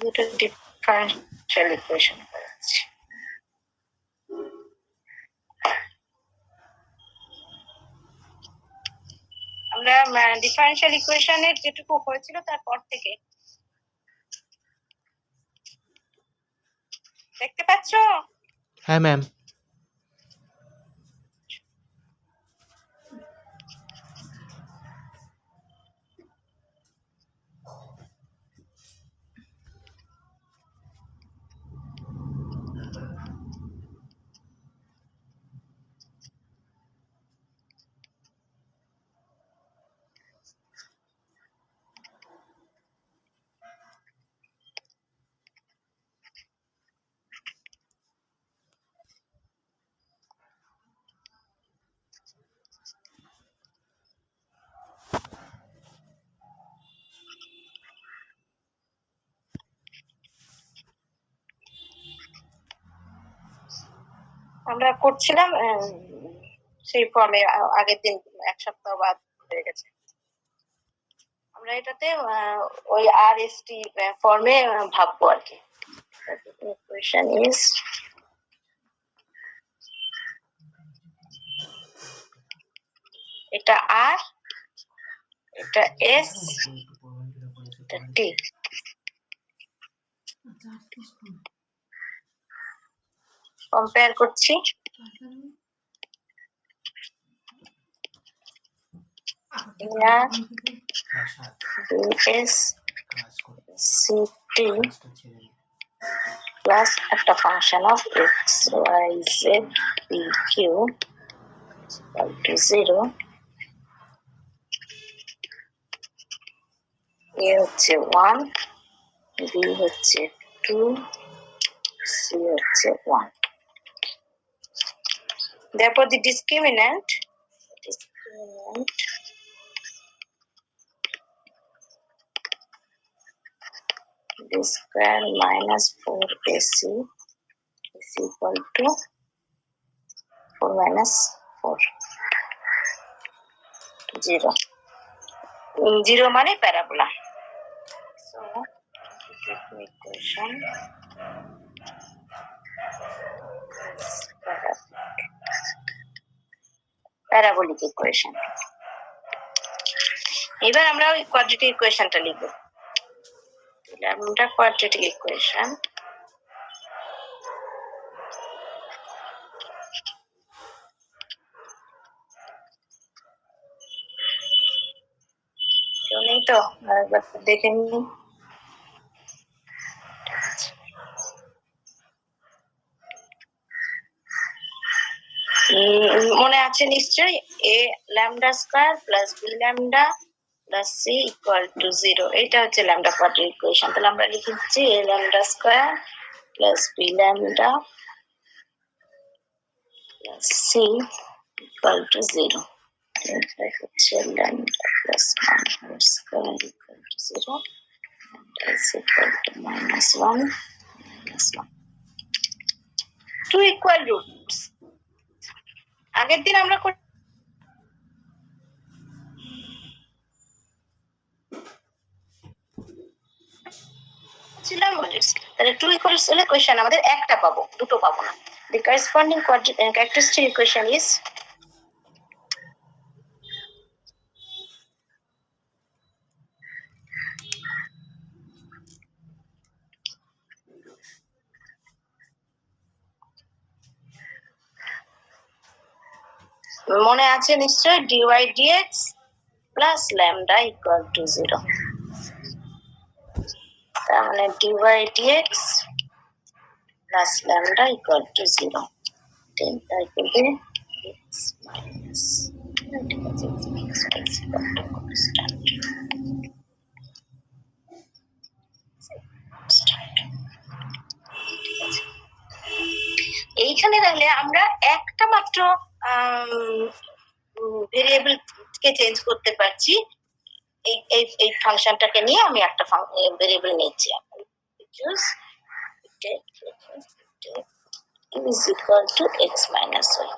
দুটো differential equation করাচ্ছি। আমরা ডিফারেনশিয়াল ইকুয়েশনের যেটুকু হয়েছিল তারপর থেকে দেখতে পাচ্ছ? হ্যাঁ ম্যাম। আমরা করছিলাম সেই ফর্মে, আগের দিন এক সপ্তাহ বাদ হয়ে গেছে। আমরা এটাতে ওই RST ফর্মে ভাববো আর কি। ইকুয়েশন ইজ এটা R, এটা S, এটা T। কম্পেয়ার করছি। CT প্লাস একটা function of x y z p q equal to 0। a হচ্ছে 1, b হচ্ছে 2, c হচ্ছে 1। Therefore the discriminant d square minus 4ac is equal to 4 minus 4, 0। 0 মানে parabola. So equation parabolic equation. এবার আমরা ওই quadratic ইকুয়েশনটা লিখব। আমরা কোয়াড্রেটিক ইকুয়েশন কেউ নেই তো? আরেকবার দেখে নিই। মনে আছে নিশ্চয়ই, a lambda square plus b lambda plus c equal to 0। এটা হচ্ছে ল্যামডা কোয়াড্রেটিক ইকুয়েশন। তাহলে আমরা লিখছি a lambda square plus b lambda plus c equal to 0। এটা হচ্ছে lambda plus 1 square equal to 0, lambda is equal to minus 1 minus 1। Two equal roots. আগের দিন আমরা তাহলে টু ইকুয়ালস হলে কোয়েশ্চেন আমাদের একটা পাবো, দুটো পাবো না। The corresponding characteristic equation is মনে আছে নিশ্চয় dy dx plus lambda equal to 0। তার মানে dy dx plus lambda equal to 0। then তাই করবে x minus এইখানে তাহলে আমরা একটা মাত্র ভেরিয়েবল কে চেঞ্জ করতে পারছি। এই ফাংশনটাকে নিয়ে আমি একটা ভেরিয়েবল নিচ্ছি। is equal to x minus y।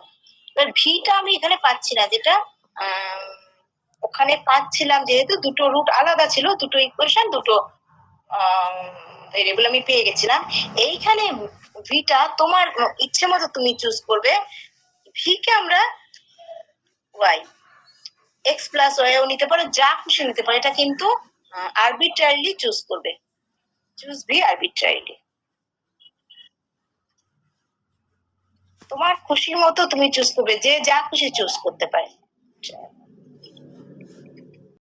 এবার ভিটা আমি এখানে পাচ্ছি না, যেটা ওখানে পাচ্ছিলাম, যেহেতু দুটো রুট আলাদা ছিল, দুটো ইকুয়েশন দুটো ভেরিয়েবল আমি পেয়ে গেছিলাম। এইখানে ভিটা তোমার ইচ্ছে মতো তুমি চুজ করবে। ভি কে আমরা ওয়াই, এক্স প্লাস ওয়াইও নিতে পারো, যা খুশি নিতে পারো। এটা কিন্তু আরবিট্রারিলি চুজ করবে। চুজ ভি আরবিট্রারিলি, তোমার খুশি মতো তুমি চুজ করবে, যে যা খুশি চুজ করতে পারে।